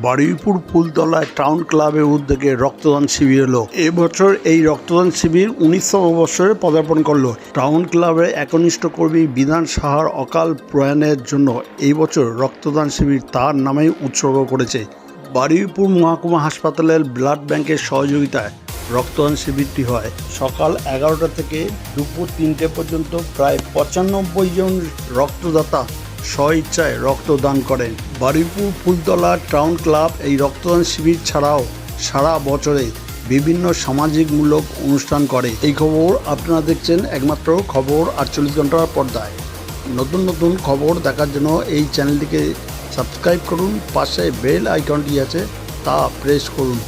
Baruipur ফুলতলায় town ক্লাবের উদ্যোগে রক্তদান শিবির হলো। এবছর এই রক্তদান শিবির 19তম বছরে পদার্পণ করলো। টাউন ক্লাবের একনিষ্ঠ কর্মী বিধান সাহার অকাল প্রয়াণের জন্য এই বছর রক্তদান শিবির তার নামেই উৎসর্গ করেছে। বারুইপুর মহকুমা হাসপাতালের ব্লাড ব্যাংকের সহযোগিতায় রক্তদান শিবিরটি হয়। সকাল 11টা থেকে দুপুর 3টে পর্যন্ত প্রায় 95 জন রক্তদাতা স্বইচ্ছায় রক্তদান করেন। বারুইপুর ফুলতলা টাউন ক্লাব এই রক্তদান শিবির ছাড়াও সারা বছরে বিভিন্ন সামাজিকমূলক অনুষ্ঠান করে। এই খবর আপনারা দেখছেন একমাত্র খবর 48 ঘন্টার পর্দায়। নতুন নতুন খবর দেখার জন্য এই চ্যানেলটিকে সাবস্ক্রাইব করুন, পাশে বেল আইকনটি আছে তা প্রেস করুন।